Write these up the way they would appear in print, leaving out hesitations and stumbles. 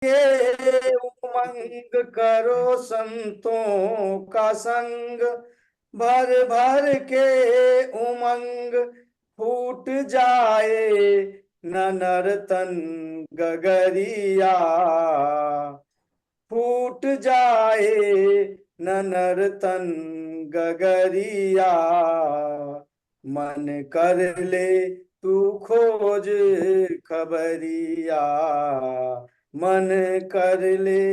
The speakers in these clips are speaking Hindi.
के उमंग करो संतों का संग, भर भर के उमंग फूट जाए न नर्तन गगरिया, फूट जाए न नर्तन गगरिया, मन कर ले तू खोज खबरिया, मन कर ले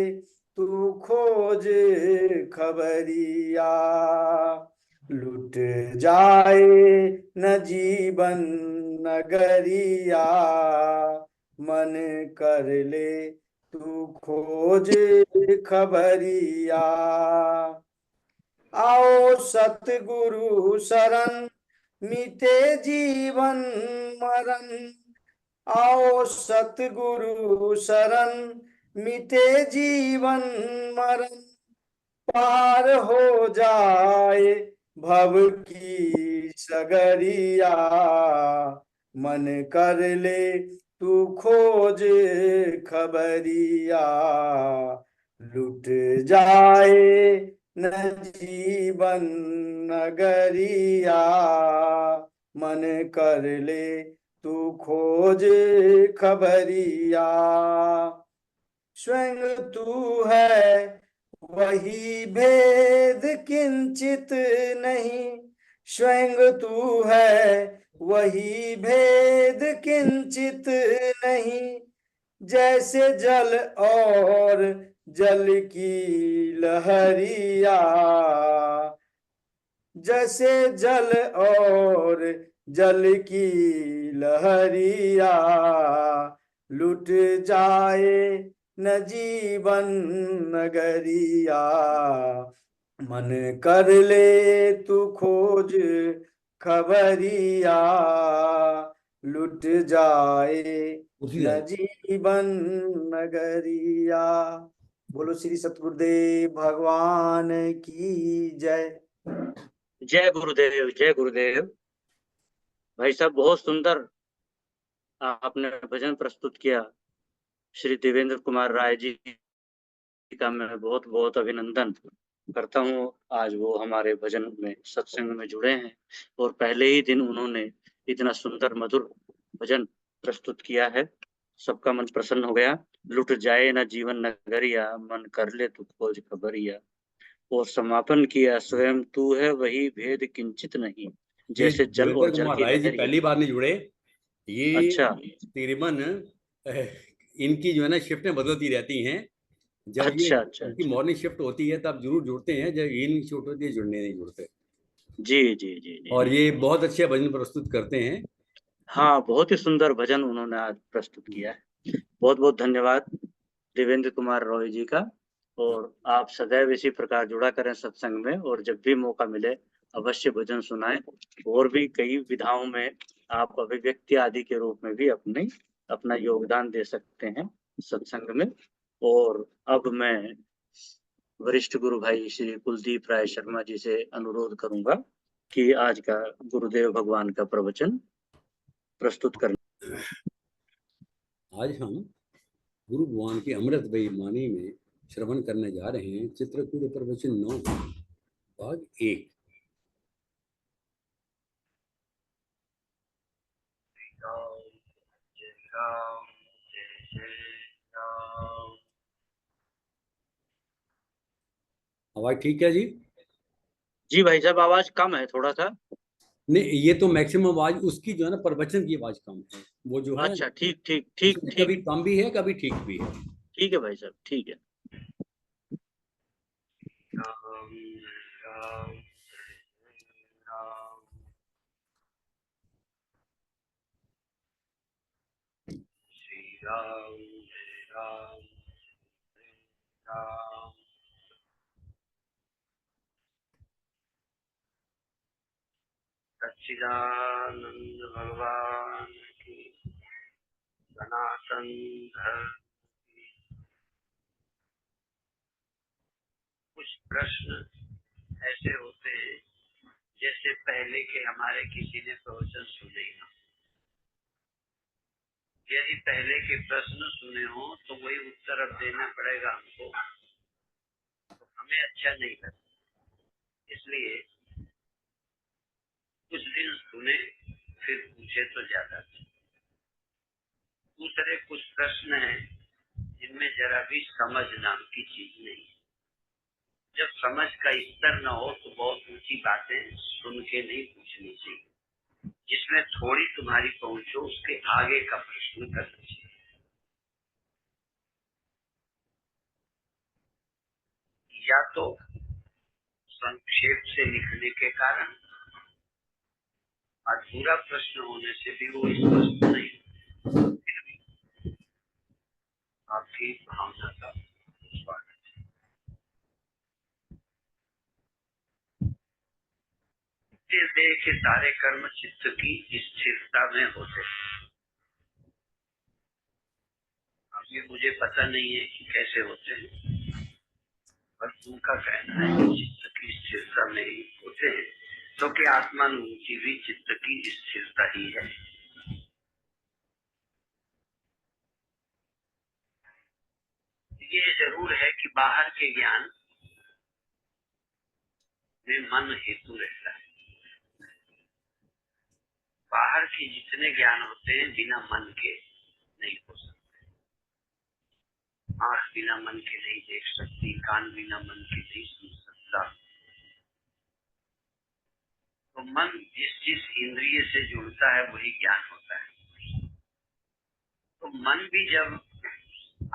तू खोज खबरिया, लुट जाए न जीवन नगरिया, मन कर ले तू खोज खबरिया। आओ सतगुरु शरण मिटे जीवन मरण, आओ सतगुरु शरण मिटे जीवन मरण, पार हो जाए भव की सगरिया, मन कर ले तू खोज खबरिया, लुट जाए न जीवन नगरिया, मन कर ले तू खोज खबरिया, स्वयं तू है वही भेद किंचित नहीं, स्वयं तू है वही भेद किंचित नहीं, जैसे जल और जल की लहरिया, जैसे जल और जल की लहरिया, लुट जाए न जीवन नगरिया, मन कर ले तू खोज खबरिया, लुट जाए उसी न तरह। जीवन नगरिया। बोलो श्री सतगुरुदेव भगवान की जय। जय गुरुदेव, जय गुरुदेव। भाई साहब, बहुत सुंदर आपने भजन प्रस्तुत किया। श्री देवेंद्र कुमार राय जी का मैं बहुत बहुत अभिनंदन करता हूँ। आज वो हमारे भजन में, सत्संग में जुड़े हैं और पहले ही दिन उन्होंने इतना सुंदर मधुर भजन प्रस्तुत किया है। सबका मन प्रसन्न हो गया। लुट जाए ना जीवन नगरिया, मन कर ले तू खोज खबरिया। और समापन किया, स्वयं तू है वही भेद किंचित नहीं, ये जैसे जल देवेंद्र और जल कुमार की राय जी लहरिया। पहली बार नहीं जुड़े। ये अच्छा तकरीबन इनकी जो है ना शिफ्टें बदलती रहती हैं। जब ये अच्छा अच्छा इनकी अच्छा। मॉर्निंग शिफ्ट होती है तब जरूर जुड़ते हैं, जब इवनिंग शिफ्ट होती है जुड़ने नहीं जुड़ते। जी जी जी जी और जी। ये बहुत अच्छे भजन प्रस्तुत करते हैं। हाँ, बहुत ही सुंदर भजन उन्होंने आज प्रस्तुत किया है। बहुत बहुत धन्यवाद देवेंद्र कुमार रॉय जी का। और आप सदैव इसी प्रकार जुड़ा करें सत्संग में, और जब भी मौका मिले अवश्य भजन सुनाएं। और भी कई विधाओं में आप अभिव्यक्ति आदि के रूप में भी अपना योगदान दे सकते हैं सत्संग में। और अब मैं वरिष्ठ गुरु भाई श्री कुलदीप राय शर्मा जी से अनुरोध करूंगा कि आज का गुरुदेव भगवान का प्रवचन प्रस्तुत करना। आज हम गुरु भगवान की अमृतमयी वाणी में श्रवण करने जा रहे हैं चित्रकूट प्रवचन 9 भाग 1। आवाज ठीक है जी? जी भाई साहब, आवाज कम है थोड़ा सा। नहीं, ये तो मैक्सिमम आवाज उसकी जो है ना प्रवचन की आवाज कम है। वो जो है अच्छा, ठीक ठीक ठीक उसमें ठीक। कभी कम भी है कभी ठीक भी है। ठीक है भाई साहब, ठीक है। राम राम राम श्री राम राम राम। सच्चिदानंद भगवान की, सनातन धर्म की। कुछ प्रश्न ऐसे होते हैं जैसे पहले के हमारे किसी ने प्रवचन सुने ना, यदि पहले के प्रश्न सुने हो तो वही उत्तर अब देना पड़ेगा हमको, तो हमें अच्छा नहीं लगता। इसलिए कुछ दिन सुने फिर पूछे तो ज्यादा अच्छा। दूसरे कुछ प्रश्न हैं जिनमें जरा भी समझ नाम की चीज नहीं है। जब समझ का स्तर न हो तो बहुत ऊंची बातें सुन के नहीं पूछनी चाहिए। जिसमें थोड़ी तुम्हारी पहुंच हो उसके आगे का प्रश्न करना चाहिए। या तो संक्षेप से लिखने के कारण अधूरा प्रश्न होने से भी वो स्पष्ट नहीं, फिर भी आपकी भावना का स्वागत है। देह के सारे कर्म चित्त की स्थिरता में होते हैं। अब ये मुझे पता नहीं है कि कैसे होते हैं, पर उनका कहना है कि चित्त की स्थिरता में ही होते हैं, क्योंकि आत्मानुभूति भी चित्त की स्थिरता ही है। ये जरूर है कि बाहर के ज्ञान में मन हेतु रहता है। बाहर के जितने ज्ञान होते हैं बिना मन के नहीं हो सकते। आंख बिना मन के नहीं देख सकती, कान बिना मन के नहीं सुन सकता। तो मन जिस इंद्रिय से जुड़ता है वही ज्ञान होता है। तो मन भी जब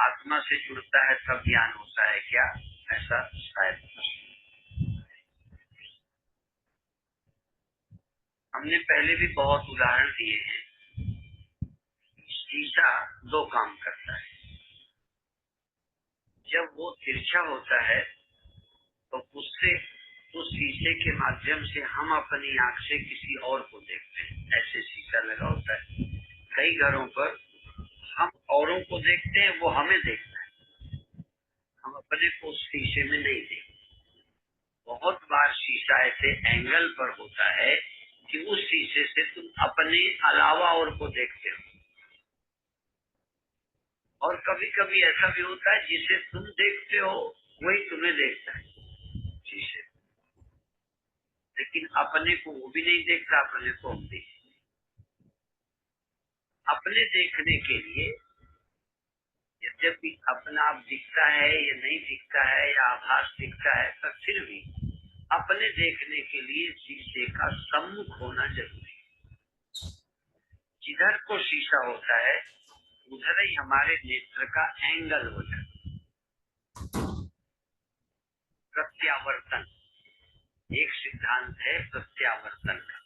आत्मा से जुड़ता है तब ज्ञान होता है क्या, ऐसा शायद हमने पहले भी बहुत उदाहरण दिए हैं। शीशा दो काम करता है। जब वो तिरछा होता है तो उससे उस शीशे के माध्यम से हम अपनी आंख से किसी और को देखते हैं। ऐसे शीशा लगा होता है। कई घरों पर हम औरों को देखते हैं, वो हमें देखता है, हम अपने को उस शीशे में नहीं देखते। बहुत बार शीशा ऐसे एंगल पर होता है कि उस शीशे से तुम अपने अलावा और को देखते हो। और कभी कभी ऐसा भी होता है जिसे तुम देखते हो वही तुम्हें देखता है शीशे, लेकिन अपने को वो भी नहीं देखता, अपने को हम देखते। अपने देखने के लिए यद्यपि अपना आप दिखता है या नहीं दिखता है या आभास दिखता है, पर फिर भी अपने देखने के लिए शीशे का सम्मुख होना जरूरी है। जिधर को शीशा होता है उधर ही हमारे नेत्र का एंगल हो जाता है। प्रत्यावर्तन एक सिद्धांत है प्रत्यावर्तन का।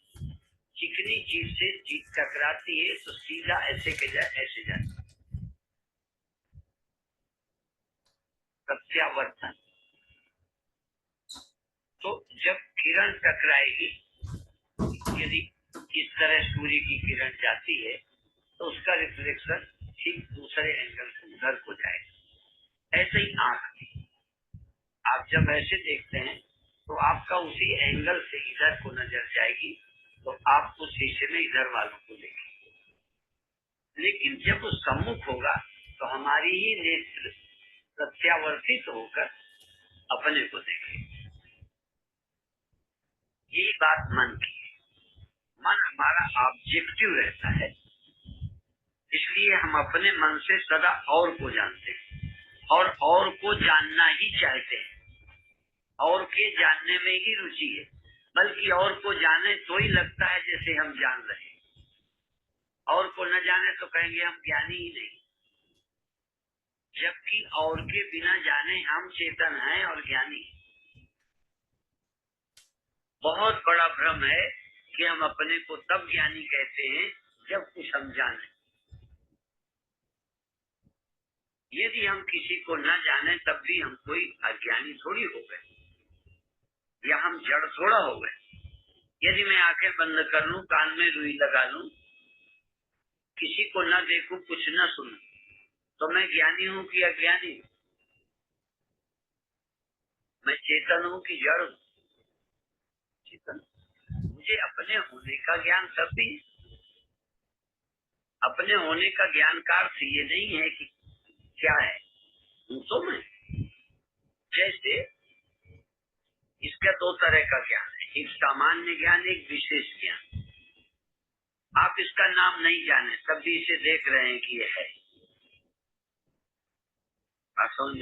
चिकनी चीज से चीज टकराती है तो सीधा ऐसे के जाए ऐसे जाए, प्रत्यावर्तन। तो जब किरण टकराएगी, यदि इस तरह सूर्य की किरण जाती है तो उसका रिफ्लेक्शन ठीक दूसरे एंगल से उधर को जाएगा। ऐसे ही आंख भी आप जब ऐसे देखते हैं तो आपका उसी एंगल से इधर को नजर जाएगी, तो आप उस शीशे में इधर वालों को देखेंगे। लेकिन जब वो सम्मुख होगा तो हमारी ही नेत्र प्रत्यावर्तित होकर अपने को देखेंगे। यही बात मन की है। मन हमारा ऑब्जेक्टिव रहता है, इसलिए हम अपने मन से सदा और को जानते हैं और को जानना ही चाहते हैं। और के जानने में ही रुचि है, बल्कि और को जाने तो ही लगता है जैसे हम जान रहे हैं। और को न जाने तो कहेंगे हम ज्ञानी ही नहीं, जबकि और के बिना जाने हम चेतन हैं और ज्ञानी। बहुत बड़ा भ्रम है कि हम अपने को तब ज्ञानी कहते हैं जब कुछ हम जाने। यदि हम किसी को न जाने तब भी हम कोई अज्ञानी थोड़ी हो गए या हम जड़ थोड़ा हो गए। यदि मैं आंखें बंद कर लूं, कान में रुई लगा लूं, किसी को न देखूं, कुछ न सुनूं, तो मैं ज्ञानी हूं कि अज्ञानी हूं? मैं चेतन हूं कि जड़ हूं? चेतन। मुझे अपने होने का ज्ञान तब भी, अपने होने का ज्ञान का अर्थ ये नहीं है कि क्या है तो मैं, जैसे इसका दो तरह का ज्ञान है, एक सामान्य ज्ञान, एक विशेष ज्ञान। आप इसका नाम नहीं जाने, सब भी इसे देख रहे हैं कि ये है। आप समझ,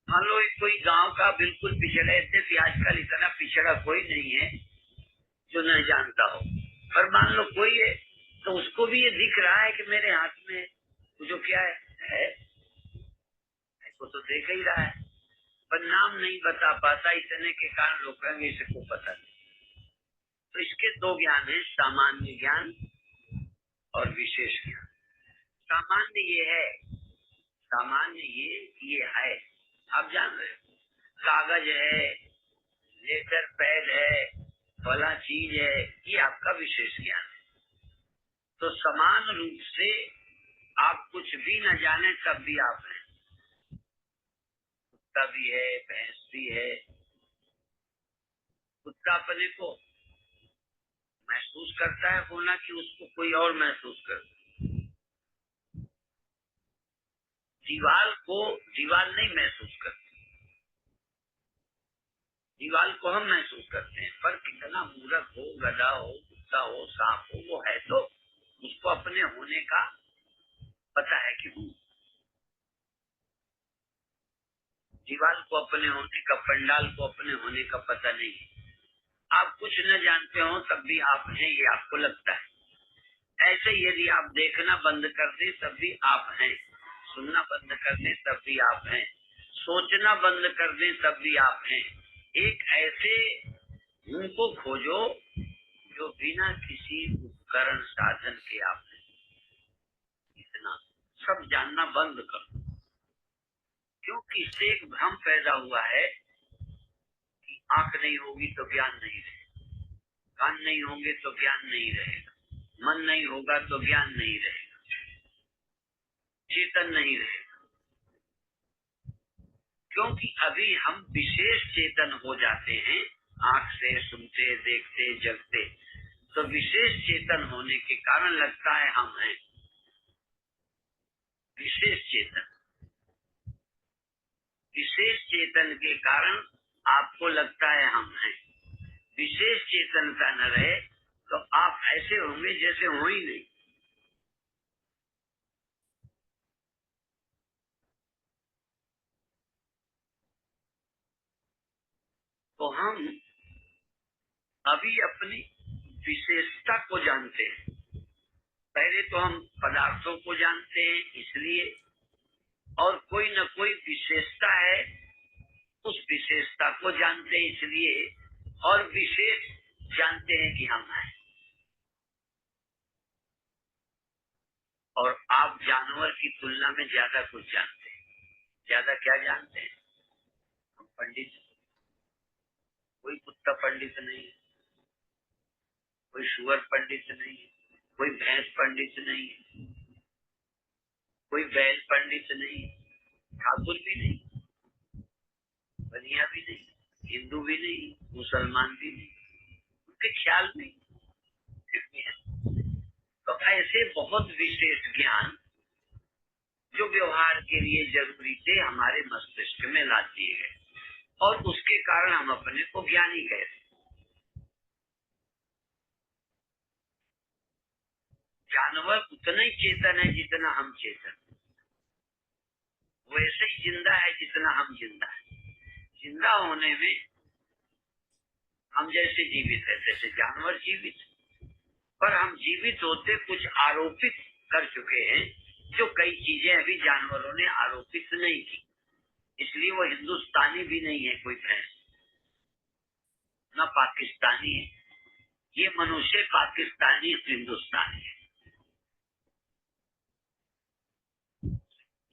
मान लो कोई गांव का बिल्कुल पिछड़ा, ऐसे भी आजकल इतना पिछड़ा कोई नहीं है जो नहीं जानता हो, पर मान लो कोई है तो उसको भी ये दिख रहा है कि मेरे हाथ में जो क्या है इसको तो देख ही रहा है, पर नाम नहीं बता पाता, इतने के कारण लोग कहेंगे इसे को पता नहीं। तो इसके दो ज्ञान है, सामान्य ज्ञान और विशेष ज्ञान। सामान्य ये है, सामान्य ये है, आप जान रहे हो, कागज है, लेटर पैड है, फला चीज है, ये आपका विशेष ज्ञान है। तो समान रूप से आप कुछ भी न जाने तब भी आप हैं। कुत्ता भी है, भैंस भी है। कुत्ता अपने को महसूस करता है होना कि उसको कोई और महसूस करता है। दीवार नहीं महसूस करती, दीवार को हम महसूस करते हैं, पर कितना मूर्ख हो, गधा हो, कुत्ता हो, सांप हो, वो है तो उसको अपने होने का पता है कि हूँ। दीवार को अपने होने का, पंडाल को अपने होने का पता नहीं है। आप कुछ न जानते हो तब भी आप हैं, ये आपको लगता है। ऐसे यदि आप देखना बंद कर दें तब भी आप हैं, सुनना बंद कर दें तब भी आप हैं, सोचना बंद कर दें तब भी आप हैं। एक ऐसे उनको खोजो जो बिना किसी उपकरण साधन के आप हैं। इतना सब जानना बंद करो, क्योंकि इससे एक भ्रम पैदा हुआ है कि आंख नहीं होगी तो ज्ञान नहीं रहेगा, कान नहीं होंगे तो ज्ञान नहीं रहेगा, मन नहीं होगा तो ज्ञान नहीं रहेगा, चेतन नहीं रहेगा। क्योंकि अभी हम विशेष चेतन हो जाते हैं, आंख से सुनते, देखते, जगते, तो विशेष चेतन होने के कारण लगता है हम हैं विशेष चेतन। विशेष चेतन के कारण आपको लगता है हम हैं। विशेष चेतनता न रहे तो आप ऐसे होंगे जैसे हो ही नहीं। तो हम अभी अपनी विशेषता को जानते हैं। पहले तो हम पदार्थों को जानते हैं इसलिए, और कोई न कोई विशेषता है उस विशेषता को जानते हैं इसलिए, और विशेष जानते हैं कि हम हैं। और आप जानवर की तुलना में ज्यादा कुछ जानते हैं। ज्यादा क्या जानते हैं? हम पंडित, कोई कुत्ता पंडित नहीं है, कोई शुअर पंडित नहीं है, कोई भैंस पंडित नहीं है, कोई बैल पंडित नहीं है, ठाकुर भी नहीं, बनिया भी नहीं, हिंदू भी नहीं, मुसलमान भी नहीं, उनके ख्याल नहीं, फिर भी है। तो ऐसे बहुत विशेष ज्ञान जो व्यवहार के लिए जरूरी थे हमारे मस्तिष्क में ला दिए गए, और उसके कारण हम अपने को ज्ञानी कहते। जानवर उतना ही चेतन है जितना हम चेतन, वैसे ही जिंदा है जितना हम जिंदा है। जिंदा होने में हम जैसे जीवित है जैसे जानवर जीवित, पर हम जीवित होते कुछ आरोपित कर चुके हैं जो कई चीजें अभी जानवरों ने आरोपित नहीं की, इसलिए वो हिंदुस्तानी भी नहीं है कोई भैंस, न पाकिस्तानी है। ये मनुष्य पाकिस्तानी हिंदुस्तानी है।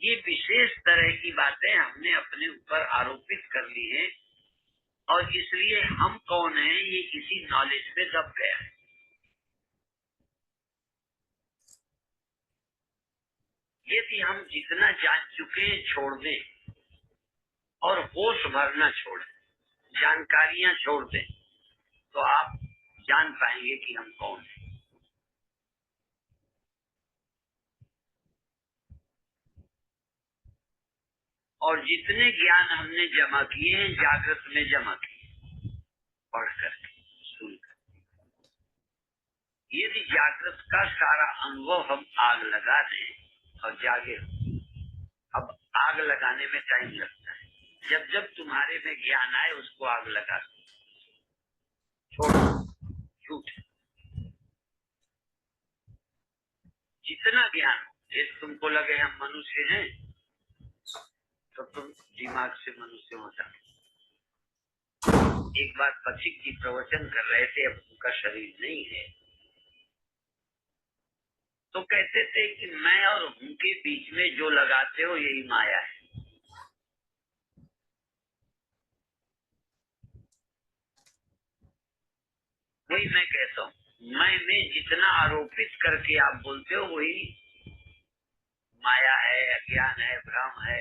ये विशेष तरह की बातें हमने अपने ऊपर आरोपित कर ली है, और इसलिए हम कौन हैं ये किसी नॉलेज पे दब गया है। यदि हम जितना जान चुके हैं छोड़ दें और होश भरना छोड़ें, जानकारियां छोड़ दें, तो आप जान पाएंगे कि हम कौन हैं। और जितने ज्ञान हमने जमा किए हैं जागृत में जमा किए, पढ़ करके सुनकर। यदि जागृत का सारा अनुभव हम आग लगा दें और जागे, अब आग लगाने में टाइम लगता है। जब जब तुम्हारे में ज्ञान आए उसको आग लगा दो, छोड़ो झूठ। जितना ज्ञान, यदि तुमको लगे हम मनुष्य हैं तो तुम दिमाग से मनुष्य हो जाओ। एक बार पथिक जी प्रवचन कर रहे थे, अब उनका शरीर नहीं है, तो कहते थे कि मैं और उनके बीच में जो लगाते हो यही माया है। वही मैं कहता हूँ, मैं में जितना आरोपित करके आप बोलते हो वही माया है, अज्ञान है, भ्रम है,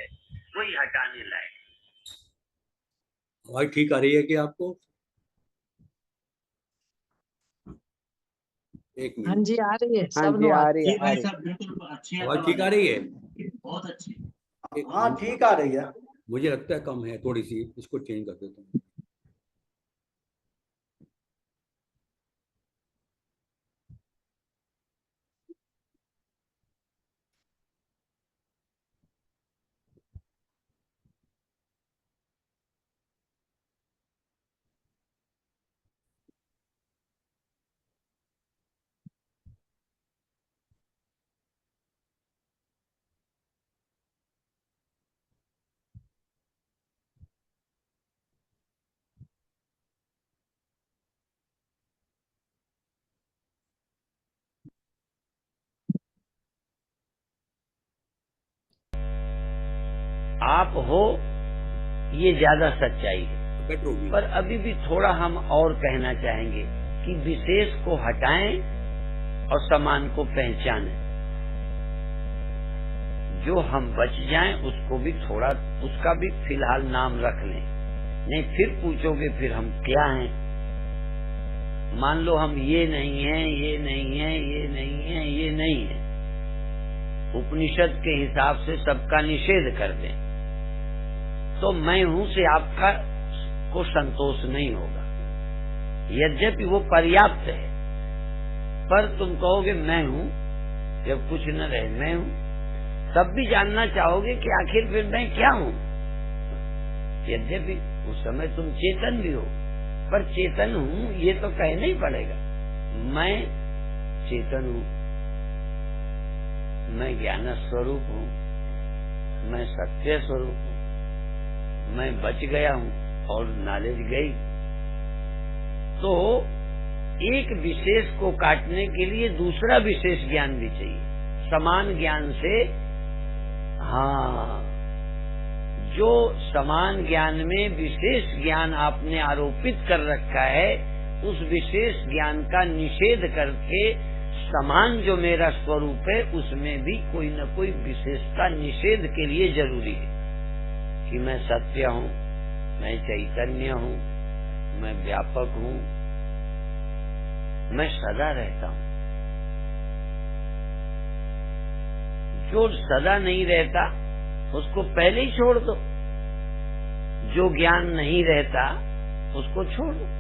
वही हटाने लायक। आवाज ठीक आ रही है कि आपको? एक हाँ मिनट, जी आ रही है, हाँ सब जी, नो आ रही है, जी आ भाई रही है। साहब बिल्कुल अच्छी है, आवाज ठीक आ रही है? बहुत अच्छी। हाँ ठीक आ रही है। मुझे लगता है कम है थोड़ी सी, इसको चेंज कर देता हूँ। आप हो ये ज्यादा सच्चाई है, बेटर होगी। पर अभी भी थोड़ा हम और कहना चाहेंगे कि विशेष को हटाएं और समान को पहचानें। जो हम बच जाएं उसको भी थोड़ा, उसका भी फिलहाल नाम रख लें, नहीं फिर पूछोगे फिर हम क्या हैं। मान लो हम ये नहीं है, ये नहीं है, ये नहीं है, ये नहीं है, उपनिषद के हिसाब से सबका निषेध कर दें, तो मैं हूं से आपका को संतोष नहीं होगा। यद्यपि वो पर्याप्त है, पर तुम कहोगे मैं हूं, जब कुछ न रहे मैं हूं, तब भी जानना चाहोगे कि आखिर फिर मैं क्या हूं। यद्यपि उस समय तुम चेतन भी हो, पर चेतन हूं ये तो कहना ही पड़ेगा। मैं चेतन हूं, मैं ज्ञान स्वरूप हूं, मैं सत्य स्वरूप हूं, मैं बच गया हूं और नॉलेज गई। तो एक विशेष को काटने के लिए दूसरा विशेष ज्ञान भी चाहिए। समान ज्ञान से, हाँ, जो समान ज्ञान में विशेष ज्ञान आपने आरोपित कर रखा है, उस विशेष ज्ञान का निषेध करके समान जो मेरा स्वरूप है उसमें भी कोई न कोई विशेषता निषेध के लिए जरूरी है कि मैं सत्य हूँ, मैं चैतन्य हूँ, मैं व्यापक हूँ, मैं सदा रहता हूँ। जो सदा नहीं रहता उसको पहले ही छोड़ दो, जो ज्ञान नहीं रहता उसको छोड़ दो।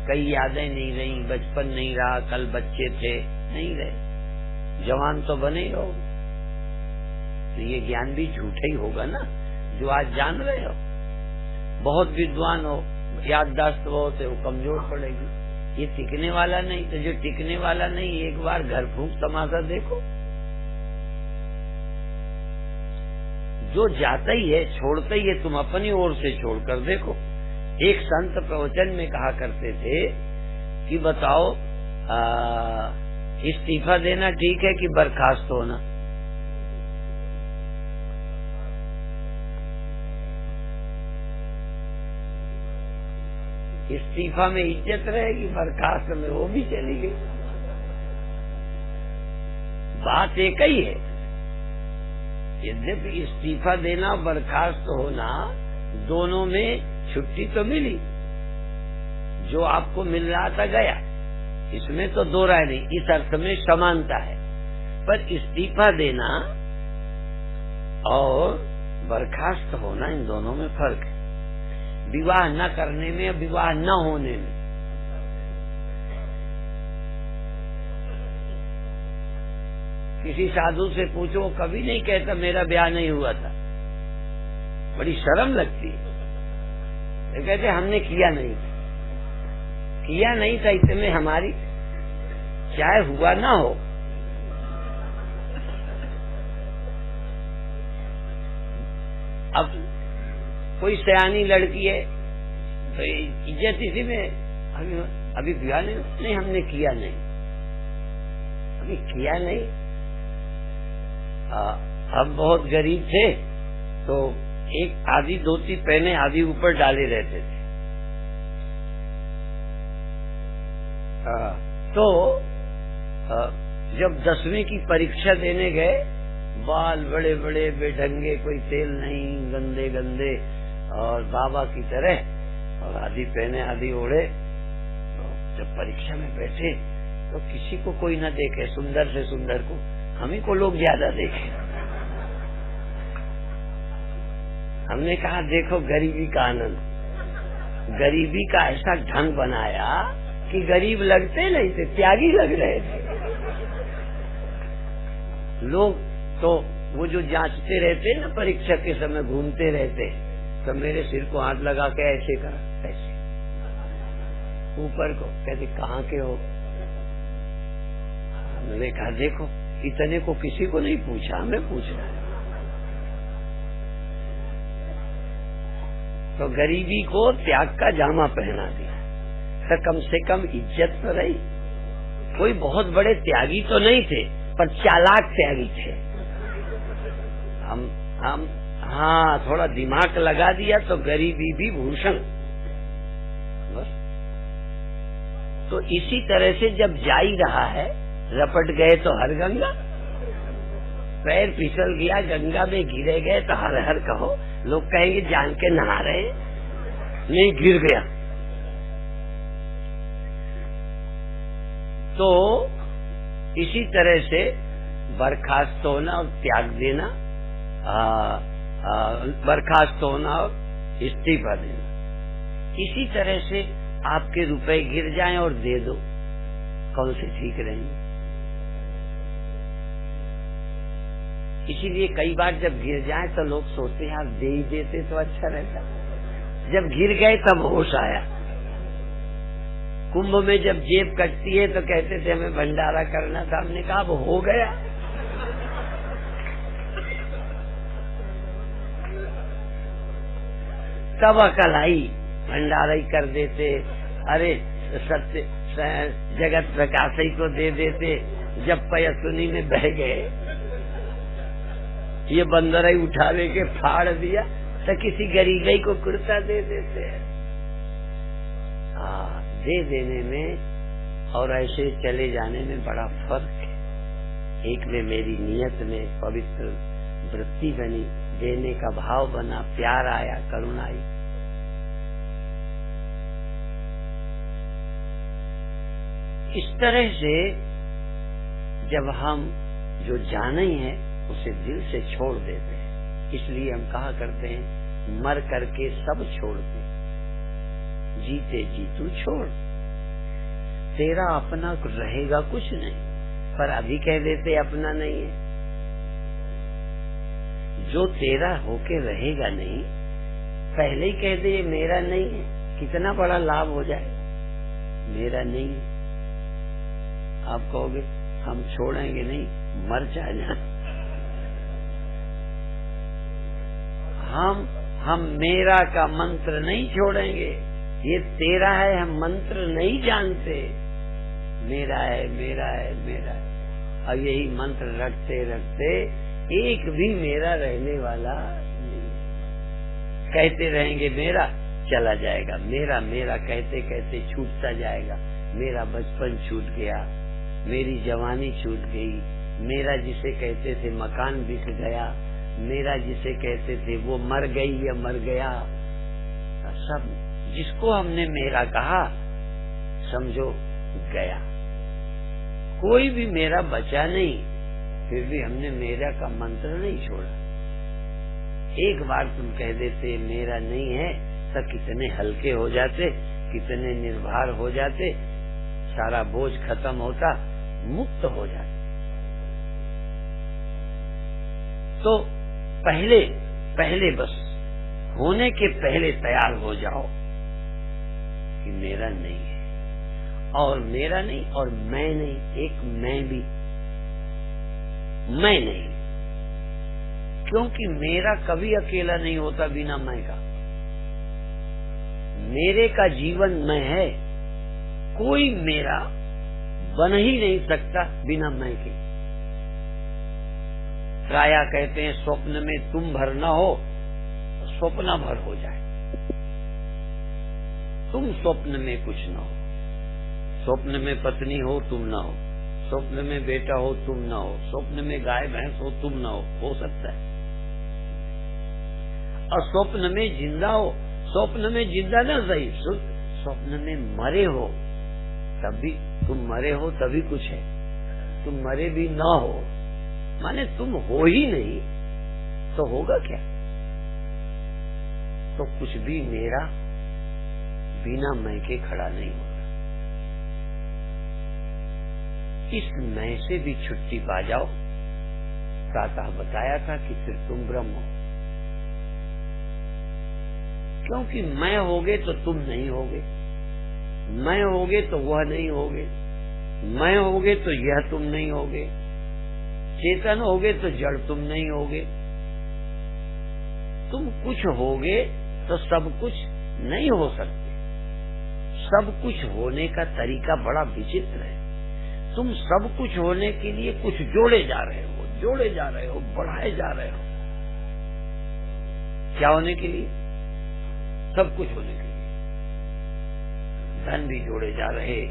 कई यादें नहीं रही, बचपन नहीं रहा, कल बच्चे थे, नहीं रहे, जवान तो बने ही रहो। तो ये ज्ञान भी झूठा ही होगा ना जो आज जान रहे हो। बहुत विद्वान हो, याददाश्त बहुत है, वो कमजोर पड़ेगी, ये टिकने वाला नहीं। तो जो टिकने वाला नहीं, एक बार घर फूंक तमाशा देखो। जो जाता ही है, छोड़ता ही है, तुम अपनी ओर से छोड़कर देखो। एक संत प्रवचन में कहा करते थे कि बताओ इस्तीफा देना ठीक है कि बर्खास्त होना? इस्तीफा में इज्जत रहेगी, बर्खास्त में वो भी चली गई। बात एक ही है। यद्यपि इस्तीफा देना और बर्खास्त होना दोनों में छुट्टी तो मिली, जो आपको मिल रहा था गया, इसमें तो दो राय नहीं, इस अर्थ में समानता है। पर इस्तीफा देना और बर्खास्त होना, इन दोनों में फर्क है। विवाह न करने में, विवाह न होने में। किसी साधु से पूछो, वो कभी नहीं कहता मेरा ब्याह नहीं हुआ था। बड़ी शर्म लगती है। ये कहते हमने किया नहीं था, किया नहीं था, इसमें हमारी चाहे हुआ ना हो। अब कोई सयानी लड़की है तो इज्जत इसी में, अभी ब्याह नहीं, हमने किया नहीं, अभी किया नहीं। हम बहुत गरीब थे तो एक आधी धोती पहने आधी ऊपर डाले रहते थे। तो जब 10वीं की परीक्षा देने गए, बाल बड़े बड़े बेढंगे, कोई तेल नहीं, गंदे गंदे और बाबा की तरह, और आधी पहने आधी ओढ़े। तो जब परीक्षा में बैठे तो किसी को कोई न देखे, सुंदर से सुंदर को, हम ही को लोग ज्यादा देखे। हमने कहा देखो गरीबी का आनंद, गरीबी का ऐसा ढंग बनाया कि गरीब लगते नहीं थे, त्यागी लग रहे थे लोग। तो वो जो जांचते रहते ना परीक्षा के समय, घूमते रहते, तो मेरे सिर को हाथ लगा के ऐसे करा, ऐसे ऊपर को, कहते कहाँ के हो? मैंने कहा देखो इतने को किसी को नहीं पूछा, हमें पूछना है। तो गरीबी को त्याग का जामा पहना दिया, तो कम से कम इज्जत तो रही। कोई बहुत बड़े त्यागी तो नहीं थे, पर चालाक त्यागी थे। हम हाँ थोड़ा दिमाग लगा दिया तो गरीबी भी भूषण। बस तो इसी तरह से जब जा ही रहा है, रपट गए तो हर गंगा, पैर फिसल गया गंगा में गिरे गए तो हर हर कहो। लोग कहेंगे जान के नहा रहे, नहीं गिर गया। तो इसी तरह से बर्खास्त होना और त्याग देना, बर्खास्त होना और इस्तीफा देना। इसी तरह से आपके रुपए गिर जाएं और दे दो, कौन से ठीक रहेंगे? इसीलिए कई बार जब गिर जाए तो लोग सोचते हैं यार दे ही देते तो अच्छा रहता। जब गिर गए तब होश आया। कुंभ में जब जेब कटती है तो कहते थे हमें भंडारा करना था, हमने कहा अब हो गया। तब अकल आई, भंडारा ही कर देते। अरे सत्य जगत प्रकाश ही को दे देते। जब पयसुनी में बह गए, ये बंदर ही उठा लेके फाड़ दिया, तो किसी गरीबई को कुर्ता दे देते हैं। दे देने में और ऐसे चले जाने में बड़ा फर्क है। एक में मेरी नियत में पवित्र वृत्ति बनी, देने का भाव बना, प्यार आया, करुणा आई। इस तरह से जब हम जो जाने हैं उसे दिल से छोड़ देते हैं। इसलिए हम कहा करते हैं मर करके सब छोड़ते, जीते जी तू छोड़। तेरा अपना रहेगा कुछ नहीं, पर अभी कह देते अपना नहीं है। जो तेरा होके रहेगा नहीं, पहले ही कह दे मेरा नहीं है, कितना बड़ा लाभ हो जाए। मेरा नहीं है, आप कहोगे हम छोड़ेंगे नहीं, मर जाना। हम मेरा का मंत्र नहीं छोड़ेंगे। ये तेरा है, हम मंत्र नहीं जानते। मेरा है, मेरा है, मेरा है। अब यही मंत्र रटते रटते एक भी मेरा रहने वाला नहीं। कहते रहेंगे मेरा, चला जाएगा। मेरा मेरा कहते कहते छूटता जाएगा। मेरा बचपन छूट गया, मेरी जवानी छूट गई, मेरा जिसे कहते थे मकान बिक गया, मेरा जिसे कहते थे वो मर गई या मर गया। सब जिसको हमने मेरा कहा समझो गया। कोई भी मेरा बचा नहीं, फिर भी हमने मेरा का मंत्र नहीं छोड़ा। एक बार तुम कह देते मेरा नहीं है तो कितने हल्के हो जाते, कितने निर्भर हो जाते, सारा बोझ खत्म होता, मुक्त हो जाते। तो पहले बस होने के पहले तैयार हो जाओ कि मेरा नहीं है, और मेरा नहीं और मैं नहीं, एक मैं भी मैं नहीं, क्योंकि मेरा कभी अकेला नहीं होता बिना मैं का। मेरे का जीवन मैं है, कोई मेरा बन ही नहीं सकता बिना मैं के। राया कहते हैं स्वप्न में तुम भर न हो स्वप्न भर हो जाए। तुम स्वप्न में कुछ न हो, स्वप्न में पत्नी हो तुम न हो, स्वप्न में बेटा हो तुम न हो, स्वप्न में गाय भैंस हो तुम न हो सकता है। और स्वप्न में जिंदा हो, स्वप्न में जिंदा न सही, स्वप्न में मरे हो तभी तुम मरे हो तभी कुछ है, तुम मरे भी न हो माने तुम हो ही नहीं तो होगा क्या। तो कुछ भी मेरा बिना मैं के खड़ा नहीं होगा। इस मैं से भी छुट्टी पा जाओ। प्रातः बताया था कि फिर तुम ब्रह्म हो, क्योंकि मैं होगे तो तुम नहीं होगे, मैं होगे तो वह नहीं होगे, मैं होगे तो यह तुम नहीं होगे, चेतन होगे तो जड़ तुम नहीं होगे। तुम कुछ होगे तो सब कुछ नहीं हो सकते। सब कुछ होने का तरीका बड़ा विचित्र है। तुम सब कुछ होने के लिए कुछ जोड़े जा रहे हो, जोड़े जा रहे हो, बढ़ाए जा रहे हो। क्या होने के लिए? सब कुछ होने के लिए। धन भी जोड़े जा रहे,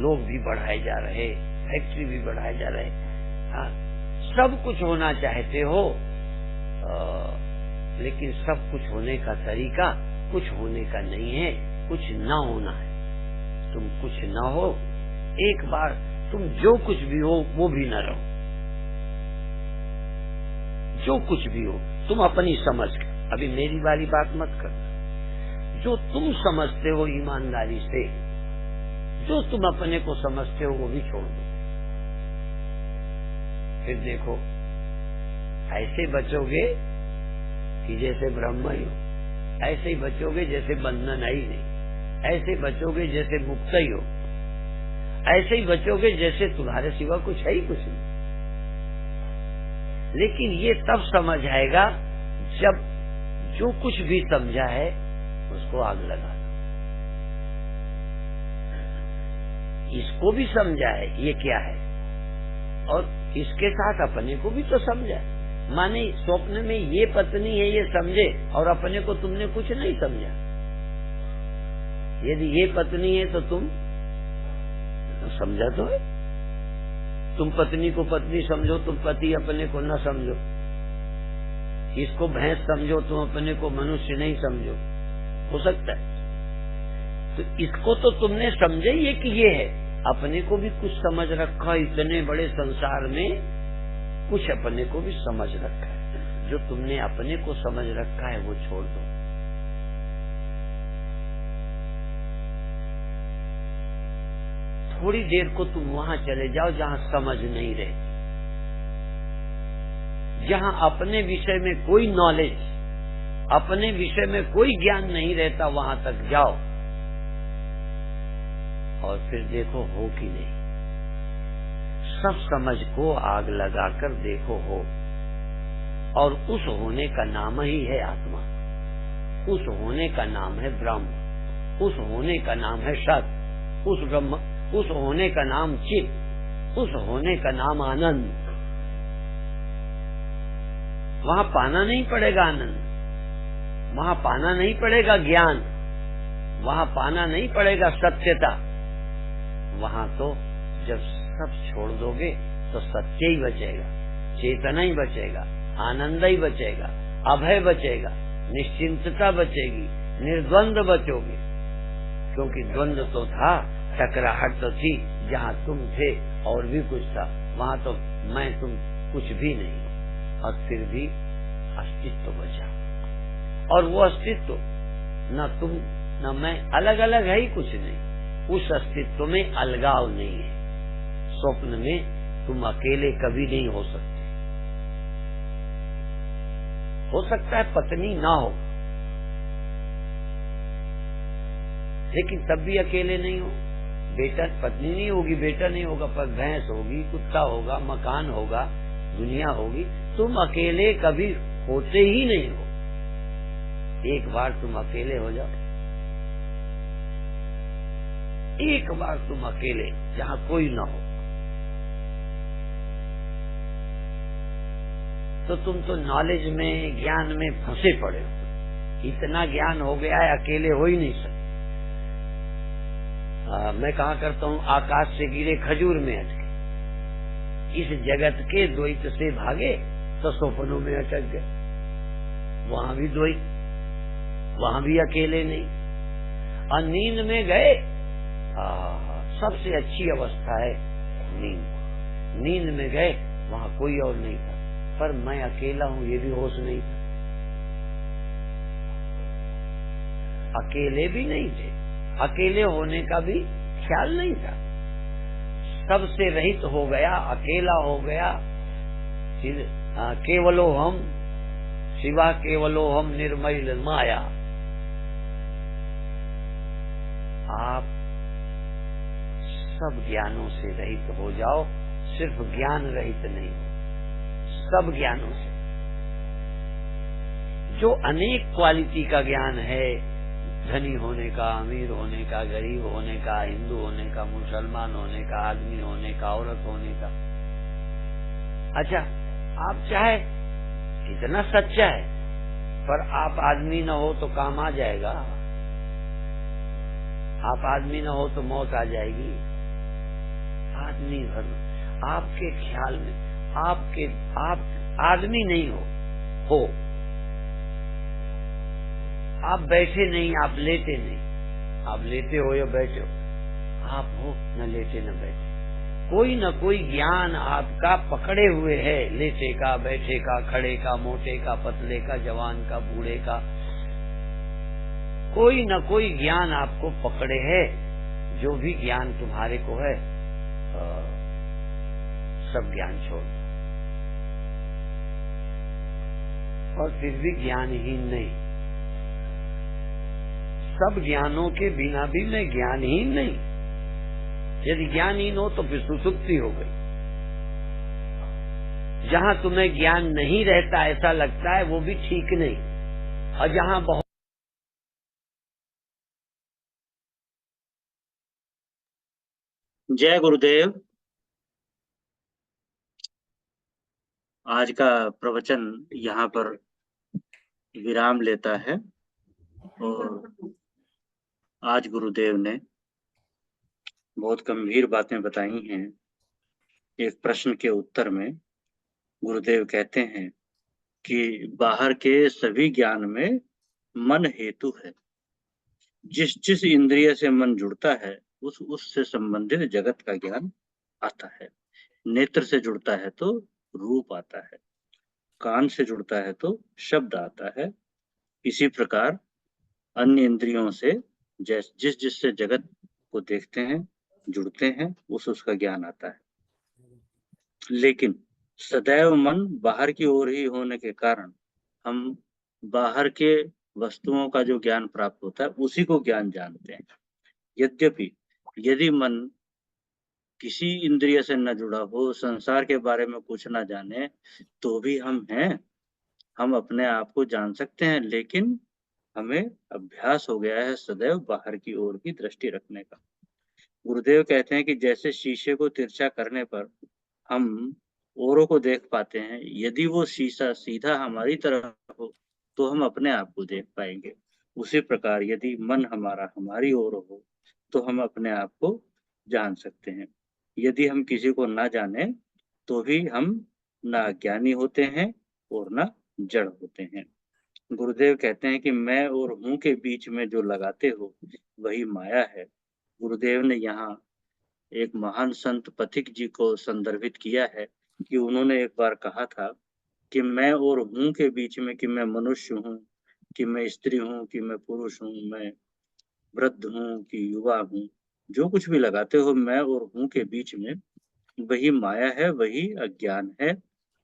लोग भी बढ़ाए जा रहे, फैक्ट्री भी बढ़ाए जा रहे। हाँ, सब कुछ होना चाहते हो, लेकिन सब कुछ होने का तरीका कुछ होने का नहीं है, कुछ न होना है। तुम कुछ न हो, एक बार तुम जो कुछ भी हो वो भी न रहो। जो कुछ भी हो तुम अपनी समझ कर, अभी मेरी वाली बात मत कर, जो तुम समझते हो ईमानदारी से, जो तुम अपने को समझते हो वो भी छोड़ दो। फिर देखो ऐसे बचोगे कि जैसे ब्रह्म ही हो, ऐसे ही बचोगे जैसे बंधन है ही नहीं, ऐसे बचोगे जैसे मुक्त ही हो, ऐसे ही बचोगे जैसे तुम्हारे सिवा कुछ है ही कुछ नहीं। लेकिन ये तब समझ आएगा जब जो कुछ भी समझा है उसको आग लगा दो। इसको भी समझा है ये क्या है, और इसके साथ अपने को भी तो समझा है। माने स्वप्न में ये पत्नी है ये समझे, और अपने को तुमने कुछ नहीं समझा। यदि ये पत्नी है तो तुम समझा तो है। तुम पत्नी को पत्नी समझो, तुम पति अपने को न समझो। इसको भैंस समझो, तुम अपने को मनुष्य नहीं समझो, हो सकता है। तो इसको तो तुमने समझे ही है कि ये है, अपने को भी कुछ समझ रखा। इतने बड़े संसार में कुछ अपने को भी समझ रखा है। जो तुमने अपने को समझ रखा है वो छोड़ दो। थोड़ी देर को तुम वहां चले जाओ जहां समझ नहीं रहती, जहां अपने विषय में कोई नॉलेज, अपने विषय में कोई ज्ञान नहीं रहता, वहां तक जाओ और फिर देखो हो कि नहीं। सब समझ को आग लगाकर देखो हो, और उस होने का नाम ही है आत्मा, उस होने का नाम है ब्रह्म, उस होने का नाम है सत, उस ब्रह्म, उस होने का नाम चित, उस होने का नाम आनंद। वहां पाना नहीं पड़ेगा आनंद, वहां पाना नहीं पड़ेगा ज्ञान, वहां पाना नहीं पड़ेगा सत्यता। वहां तो जब सब छोड़ दोगे तो सत्य ही बचेगा, चेतना ही बचेगा, आनंद ही बचेगा, अभय बचेगा, निश्चिंतता बचेगी, निर्द्वंद बचोगे। क्योंकि द्वंद तो था, टकराहट तो थी, जहाँ तुम थे और भी कुछ था, वहां तो मैं तुम कुछ भी नहीं। और फिर भी अस्तित्व बचा। और वो अस्तित्व न तुम न मैं, अलग अलग है ही कुछ नहीं। उस अस्तित्व में अलगाव नहीं है। स्वप्न में तुम अकेले कभी नहीं हो सकते। हो सकता है पत्नी ना हो, लेकिन तब भी अकेले नहीं हो। बेटा, पत्नी नहीं होगी, बेटा नहीं होगा, पर भैंस होगी, कुत्ता होगा, मकान होगा, दुनिया होगी। तुम अकेले कभी होते ही नहीं हो। एक बार तुम अकेले हो जाओ, एक बार तुम अकेले जहां कोई ना हो, तो तुम तो नॉलेज में, ज्ञान में फंसे पड़े हो। इतना ज्ञान हो गया है, अकेले हो ही नहीं सकते। मैं कहा करता हूँ, आकाश से गिरे खजूर में अटके। इस जगत के द्वैत से भागे तो स्वप्नों में अटक गए। वहां भी द्वैत, वहां भी अकेले नहीं। और नींद में गए, सबसे अच्छी अवस्था है नींद। नींद में गए, वहां कोई और नहीं था, पर मैं अकेला हूं ये भी होश नहीं था। अकेले भी नहीं थे, अकेले होने का भी ख्याल नहीं था। सबसे रहित हो गया, अकेला हो गया। केवलो हम शिवा, केवलो हम निर्मल माया। आप सब ज्ञानों से रहित हो जाओ, सिर्फ ज्ञान रहित नहीं हो, सब ज्ञानों से। जो अनेक क्वालिटी का ज्ञान है, धनी होने का, अमीर होने का, गरीब होने का, हिंदू होने का, मुसलमान होने का, आदमी होने का, औरत होने का। अच्छा, आप चाहे कितना सच्चा है, पर आप आदमी न हो तो काम आ जाएगा। आप आदमी न हो तो मौत आ जाएगी। आदमी भर आपके ख्याल में, आप आदमी नहीं हो। आप बैठे नहीं, आप लेटे नहीं। आप लेटे हो या बैठे हो, आप हो न लेटे न बैठे। कोई न कोई ज्ञान आपका पकड़े हुए है, लेटे का, बैठे का, खड़े का, मोटे का, पतले का, जवान का, बूढ़े का। कोई न कोई ज्ञान आपको पकड़े है। जो भी ज्ञान तुम्हारे को है, सब ज्ञान छोड़ दो। और फिर भी ज्ञानहीन नहीं। सब ज्ञानों के बिना भी मैं ज्ञानहीन नहीं। यदि ज्ञानहीन हो तो फिर सुसुप्ति हो गई। जहां तुम्हें ज्ञान नहीं रहता ऐसा लगता है, वो भी ठीक नहीं। और जहां बहुत जय गुरुदेव। आज का प्रवचन यहाँ पर विराम लेता है। और आज गुरुदेव ने बहुत गंभीर बातें बताई हैं। एक प्रश्न के उत्तर में गुरुदेव कहते हैं कि बाहर के सभी ज्ञान में मन हेतु है। जिस जिस इंद्रिय से मन जुड़ता है, उससे संबंधित जगत का ज्ञान आता है। नेत्र से जुड़ता है तो रूप आता है, कान से जुड़ता है तो शब्द आता है। इसी प्रकार अन्य इंद्रियों से जिस जिससे जगत को देखते हैं, जुड़ते हैं, उसका ज्ञान आता है। लेकिन सदैव मन बाहर की ओर ही होने के कारण हम बाहर के वस्तुओं का जो ज्ञान प्राप्त होता है, उसी को ज्ञान जानते हैं। यद्यपि यदि मन किसी इंद्रिय से न जुड़ा हो, संसार के बारे में कुछ न जाने, तो भी हम हैं, हम अपने आप को जान सकते हैं। लेकिन हमें अभ्यास हो गया है सदैव बाहर की ओर की दृष्टि रखने का। गुरुदेव कहते हैं कि जैसे शीशे को तिरछा करने पर हम औरों को देख पाते हैं, यदि वो शीशा सीधा हमारी तरफ हो तो हम अपने आप को देख पाएंगे। उसी प्रकार यदि मन हमारा हमारी ओर हो तो हम अपने आप को जान सकते हैं। यदि हम किसी को ना जाने तो भी हम ना अज्ञानी होते हैं और ना जड़ होते हैं। गुरुदेव कहते हैं कि मैं और हूँ के बीच में जो लगाते हो वही माया है। गुरुदेव ने यहाँ एक महान संत पथिक जी को संदर्भित किया है कि उन्होंने एक बार कहा था कि मैं और हूँ के बीच में, कि मैं मनुष्य हूँ, कि मैं स्त्री हूँ, कि मैं पुरुष हूँ, मैं वृद्ध हूँ कि युवा हूँ, जो कुछ भी लगाते हो मैं और हूँ के बीच में, वही माया है, वही अज्ञान है।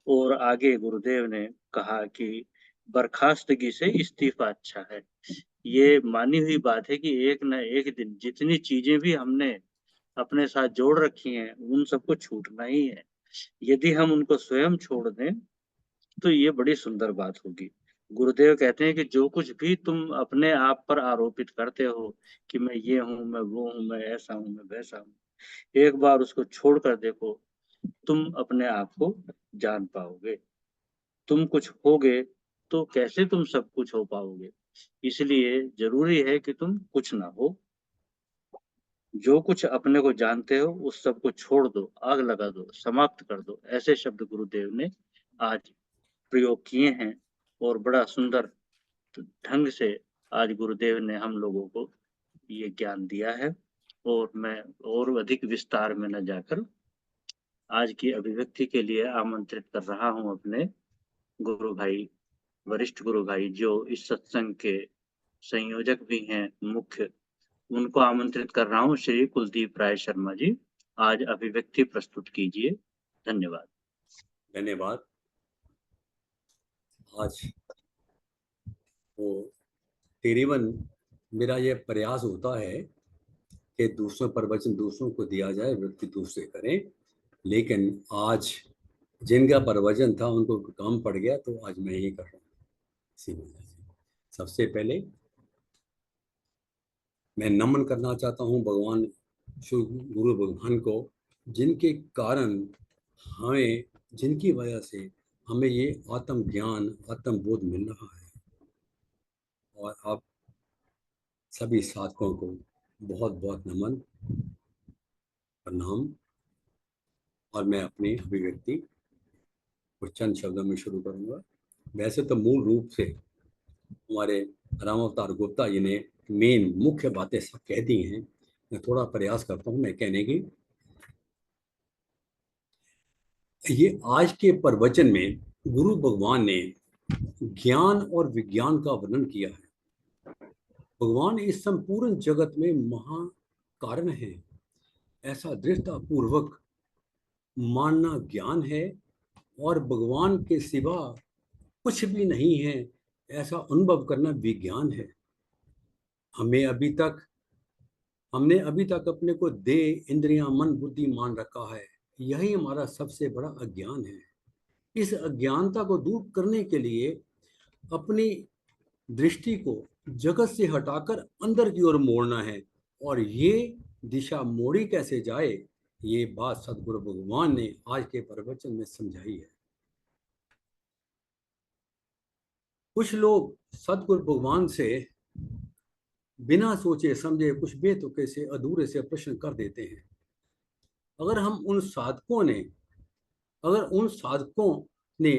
और आगे गुरुदेव ने कहा कि बर्खास्तगी से इस्तीफा अच्छा है। ये मानी हुई बात है कि एक न एक दिन जितनी चीजें भी हमने अपने साथ जोड़ रखी हैं, उन सबको छूटना ही है। यदि हम उनको स्वयं छोड़ दें तो ये बड़ी सुंदर बात होगी। गुरुदेव कहते हैं कि जो कुछ भी तुम अपने आप पर आरोपित करते हो कि मैं ये हूँ, मैं वो हूँ, मैं ऐसा हूँ, मैं वैसा हूँ, एक बार उसको छोड़ कर देखो, तुम अपने आप को जान पाओगे। तुम कुछ होगे तो कैसे तुम सब कुछ हो पाओगे। इसलिए जरूरी है कि तुम कुछ ना हो। जो कुछ अपने को जानते हो उस सब को छोड़ दो, आग लगा दो, समाप्त कर दो। ऐसे शब्द गुरुदेव ने आज प्रयोग किए हैं और बड़ा सुंदर ढंग से आज गुरुदेव ने हम लोगों को ये ज्ञान दिया है। और मैं और अधिक विस्तार में न जाकर आज की अभिव्यक्ति के लिए आमंत्रित कर रहा हूं अपने गुरु भाई, वरिष्ठ गुरु भाई जो इस सत्संग के संयोजक भी हैं मुख्य, उनको आमंत्रित कर रहा हूं। श्री कुलदीप राय शर्मा जी, आज अभिव्यक्ति प्रस्तुत कीजिए। धन्यवाद। धन्यवाद। आज वो तेरीवन मेरा यह प्रयास होता है कि दूसरों प्रवचन दूसरों को दिया जाए, व्यक्ति दूसरे करें, लेकिन आज जिनका प्रवचन था उनको काम पड़ गया तो आज मैं ही कर रहा हूँ। इसी वजह से सबसे पहले मैं नमन करना चाहता हूँ भगवान श्री गुरु भगवान को, जिनके कारण हमें, जिनकी वजह से हमें ये आत्म ज्ञान आत्म बोध मिल रहा है। और आप सभी साधकों को बहुत बहुत नमन, प्रणाम। और मैं अपनी अभिव्यक्ति कुछ चंद शब्दों में शुरू करूंगा। वैसे तो मूल रूप से हमारे राम अवतार गुप्ता जी ने मेन मुख्य बातें सब कह दी हैं। मैं थोड़ा प्रयास करता हूं मैं कहने की। ये आज के प्रवचन में गुरु भगवान ने ज्ञान और विज्ञान का वर्णन किया है। भगवान इस संपूर्ण जगत में महा कारण है, ऐसा दृढ़ता पूर्वक मानना ज्ञान है। और भगवान के सिवा कुछ भी नहीं है, ऐसा अनुभव करना विज्ञान है। हमने अभी तक अपने को देह, इंद्रियां, मन, बुद्धि मान रखा है। यही हमारा सबसे बड़ा अज्ञान है। इस अज्ञानता को दूर करने के लिए अपनी दृष्टि को जगत से हटाकर अंदर की ओर मोड़ना है। और ये दिशा मोड़ी कैसे जाए, ये बात सदगुरु भगवान ने आज के प्रवचन में समझाई है। कुछ लोग सदगुरु भगवान से बिना सोचे समझे कुछ बेतुके से, अधूरे से प्रश्न कर देते हैं। अगर उन साधकों ने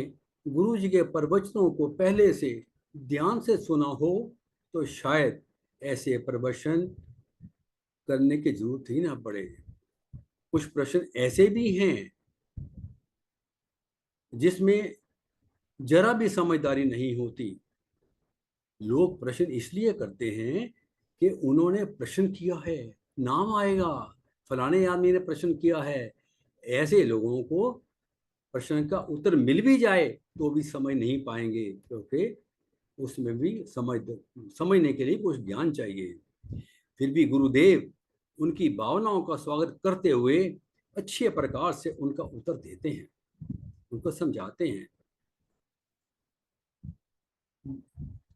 गुरु जी के प्रवचनों को पहले से ध्यान से सुना हो तो शायद ऐसे प्रवचन करने की जरूरत ही ना पड़े। कुछ प्रश्न ऐसे भी हैं जिसमें जरा भी समझदारी नहीं होती। लोग प्रश्न इसलिए करते हैं कि उन्होंने प्रश्न किया है, नाम आएगा, फलाने आदमी ने प्रश्न किया है। ऐसे लोगों को प्रश्न का उत्तर मिल भी जाए तो भी समझ नहीं पाएंगे, क्योंकि उसमें भी समझने के लिए कुछ ज्ञान चाहिए। फिर भी गुरुदेव उनकी भावनाओं का स्वागत करते हुए अच्छे प्रकार से उनका उत्तर देते हैं, उनको समझाते हैं।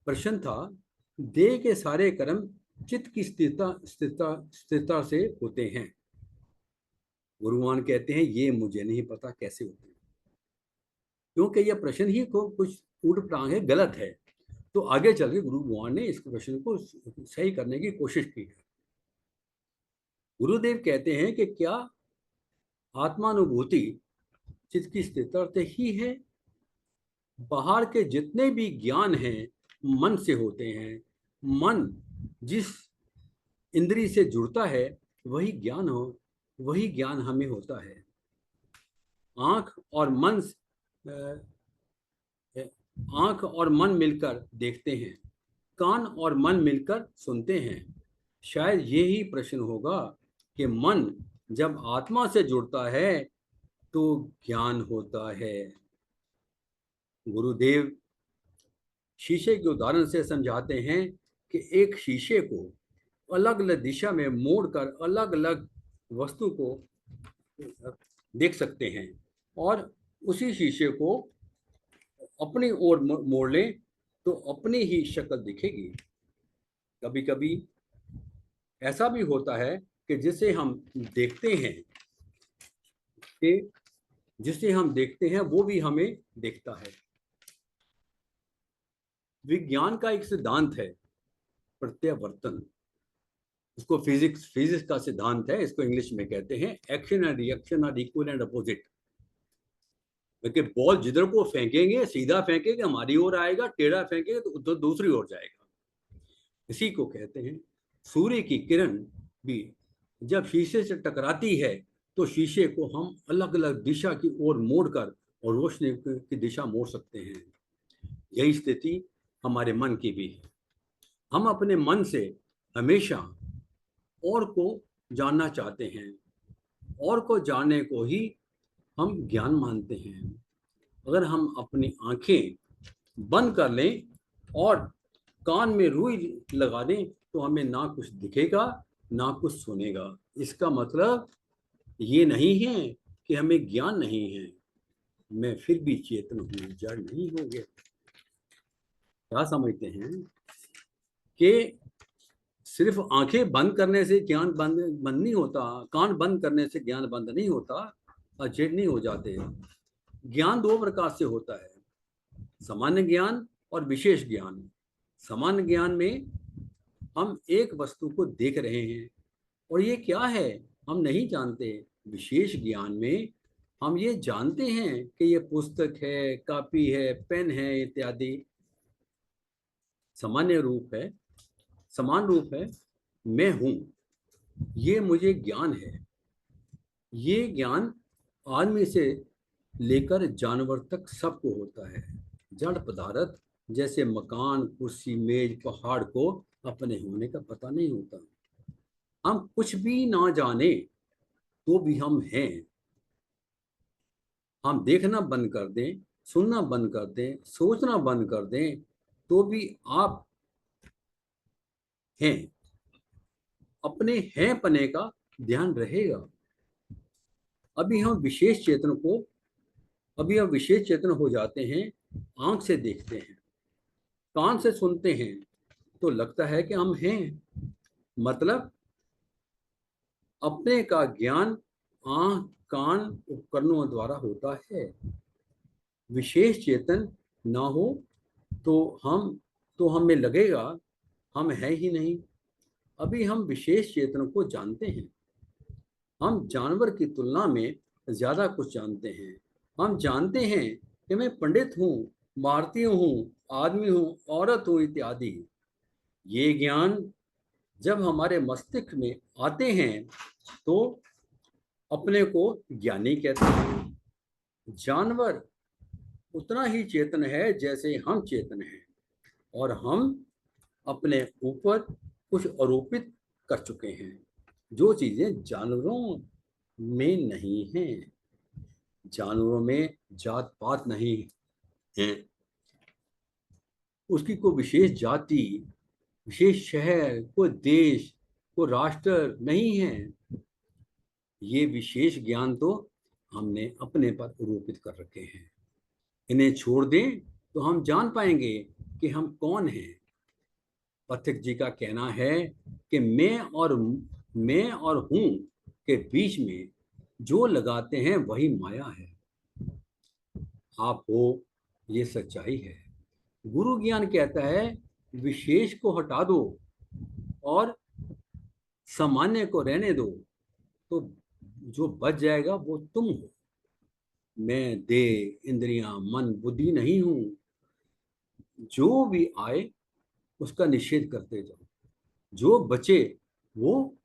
प्रश्न था, देह के सारे कर्म चित्त की स्थिरता से होते हैं। गुरुवान कहते हैं ये मुझे नहीं पता कैसे होते हैं, क्योंकि यह प्रश्न ही को कुछ ऊट-पटांग है, गलत है। तो आगे चल के गुरु भगवान ने इस प्रश्न को सही करने की कोशिश की है। गुरुदेव कहते हैं कि क्या आत्मानुभूति चित्त की स्थिरता से ही है? बाहर के जितने भी ज्ञान हैं मन से होते हैं। मन जिस इंद्री से जुड़ता है वही ज्ञान हमें होता है। आंख और मन आंख और मन मिलकर देखते हैं, कान और मन मिलकर सुनते हैं। शायद यही प्रश्न होगा कि मन जब आत्मा से जुड़ता है तो ज्ञान होता है। गुरुदेव शीशे के उदाहरण से समझाते हैं कि एक शीशे को अलग अलग दिशा में मोड़कर अलग अलग वस्तु को देख सकते हैं और उसी शीशे को अपनी ओर मोड़ लें तो अपनी ही शक्ल दिखेगी। कभी कभी ऐसा भी होता है कि जिसे हम देखते हैं वो भी हमें देखता है। विज्ञान का एक सिद्धांत है प्रत्यावर्तन, उसको फिजिक्स का सिद्धांत है, इसको इंग्लिश में कहते हैं action and reaction are equal and opposite. क्योंकि बॉल जिधर को फेंकेंगे, सीधा फेंकेंगे हमारी ओर आएगा, टेढ़ा फेंकेंगे तो दूसरी ओर जाएगा। इसी को कहते हैं सूर्य की किरण भी जब शीशे से टकराती है तो शीशे को हम अलग अलग दिशा की ओर मोड़कर और रोशनी की दिशा मोड़ सकते हैं। यही स्थिति हमारे मन की भी है। हम अपने मन से हमेशा और को जानना चाहते हैं, और को जानने को ही हम ज्ञान मानते हैं। अगर हम अपनी आंखें बंद कर लें और कान में रुई लगा दें तो हमें ना कुछ दिखेगा ना कुछ सुनेगा। इसका मतलब ये नहीं है कि हमें ज्ञान नहीं है, मैं फिर भी चेतन हूँ, जड़ नहीं हो गया। क्या समझते हैं कि सिर्फ आंखें बंद करने से ज्ञान बंद नहीं होता, कान बंद करने से ज्ञान बंद नहीं होता, अचेत नहीं हो जाते। ज्ञान दो प्रकार से होता है, सामान्य ज्ञान और विशेष ज्ञान। सामान्य ज्ञान में हम एक वस्तु को देख रहे हैं और ये क्या है हम नहीं जानते। विशेष ज्ञान में हम ये जानते हैं कि ये पुस्तक है, कॉपी है, पेन है इत्यादि। सामान्य रूप है, समान रूप है, मैं हूं, ये मुझे ज्ञान है। ये ज्ञान आदमी से लेकर जानवर तक सबको होता है। जड़ पदार्थ जैसे मकान, कुर्सी, मेज, पहाड़ को अपने होने का पता नहीं होता। हम कुछ भी ना जाने तो भी हम हैं। हम देखना बंद कर दें, सुनना बंद कर दें, सोचना बंद कर दें तो भी आप हैं। अपने हैं पने का ध्यान रहेगा। अभी हम विशेष चेतन हो जाते हैं। आंख से देखते हैं, कान से सुनते हैं तो लगता है कि हम हैं। मतलब अपने का ज्ञान आंख, कान, उपकरणों द्वारा होता है। विशेष चेतन ना हो तो हमें लगेगा हम हैं ही नहीं। अभी हम विशेष चेतन को जानते हैं। हम जानवर की तुलना में ज्यादा कुछ जानते हैं। हम जानते हैं कि मैं पंडित हूँ, भारतीय हूँ, आदमी हूँ, औरत हूँ इत्यादि। ये ज्ञान जब हमारे मस्तिष्क में आते हैं तो अपने को ज्ञानी कहते हैं। जानवर उतना ही चेतन है जैसे हम चेतन हैं और हम अपने ऊपर कुछ आरोपित कर चुके हैं जो चीजें जानवरों में नहीं हैं। जानवरों में जात पात नहीं है, उसकी कोई विशेष जाति, विशेष शहर, कोई देश, कोई राष्ट्र नहीं है। ये विशेष ज्ञान तो हमने अपने पर आरोपित कर रखे हैं। इन्हें छोड़ दें तो हम जान पाएंगे कि हम कौन हैं। पथिक जी का कहना है कि मैं और हूं के बीच में जो लगाते हैं वही माया है। आप हो, ये सच्चाई है। गुरु ज्ञान कहता है विशेष को हटा दो और सामान्य को रहने दो तो जो बच जाएगा वो तुम हो। मैं देह, इंद्रियां, मन, बुद्धि नहीं हूं। जो भी आए उसका निषेध करते जाओ, जो बचे वो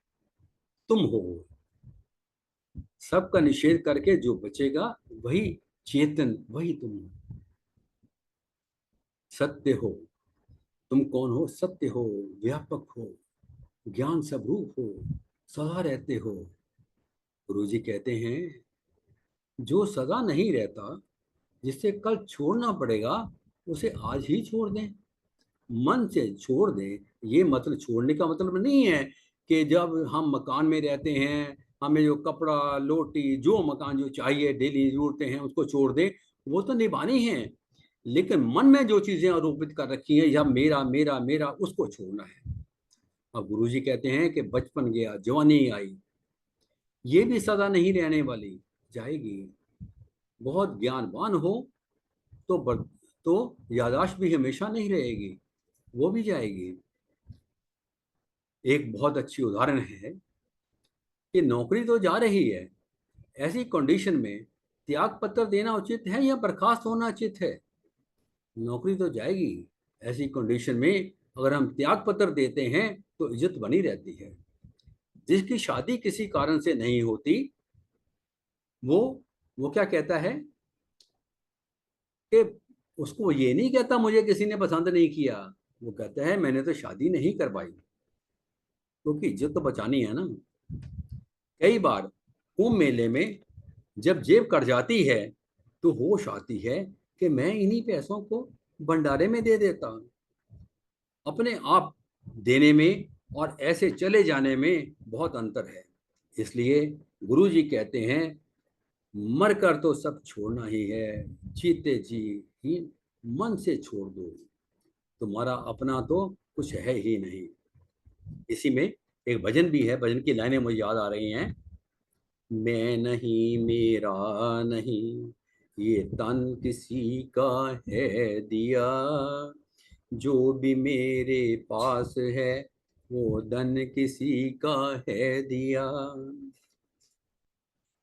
तुम हो। सबका निषेध करके जो बचेगा वही चेतन, वही तुम हो। सत्य हो। तुम कौन हो? सत्य हो, व्यापक हो, ज्ञान स्वरूप हो, सदा रहते हो। गुरुजी कहते हैं जो सदा नहीं रहता, जिसे कल छोड़ना पड़ेगा, उसे आज ही छोड़ दें, मन से छोड़ दें। ये मतलब छोड़ने का मतलब नहीं है कि जब हम मकान में रहते हैं हमें जो कपड़ा लोटी जो मकान जो चाहिए डेली जरूरतें हैं उसको छोड़ दें, वो तो निभानी है, लेकिन मन में जो चीजें आरोपित कर रखी हैं या मेरा मेरा मेरा, उसको छोड़ना है। अब गुरुजी कहते हैं कि बचपन गया जवानी आई, ये भी सदा नहीं रहने वाली, जाएगी। बहुत ज्ञानवान हो तो याददाश्त भी हमेशा नहीं रहेगी, वो भी जाएगी। एक बहुत अच्छी उदाहरण है कि नौकरी तो जा रही है, ऐसी कंडीशन में त्याग पत्र देना उचित है या बर्खास्त होना उचित है? नौकरी तो जाएगी, ऐसी कंडीशन में अगर हम त्याग पत्र देते हैं तो इज्जत बनी रहती है। जिसकी शादी किसी कारण से नहीं होती, वो क्या कहता है कि उसको ये नहीं कहता मुझे किसी ने पसंद नहीं किया, वो कहता है मैंने तो शादी नहीं करवाई, क्योंकि इज्जत तो बचानी है ना। कई बार कुंभ मेले में जब जेब कट जाती है तो होश आती है कि मैं इन्हीं पैसों को भंडारे में दे देता। अपने आप देने में और ऐसे चले जाने में बहुत अंतर है। इसलिए गुरुजी कहते हैं मरकर तो सब छोड़ना ही है, जीते जी ही मन से छोड़ दो, तुम्हारा अपना तो कुछ है ही नहीं। इसी में एक भजन भी है, भजन की लाइनें मुझे याद आ रही हैं। मैं नहीं मेरा नहीं, ये तन किसी का है दिया, जो भी मेरे पास है वो धन किसी का है दिया।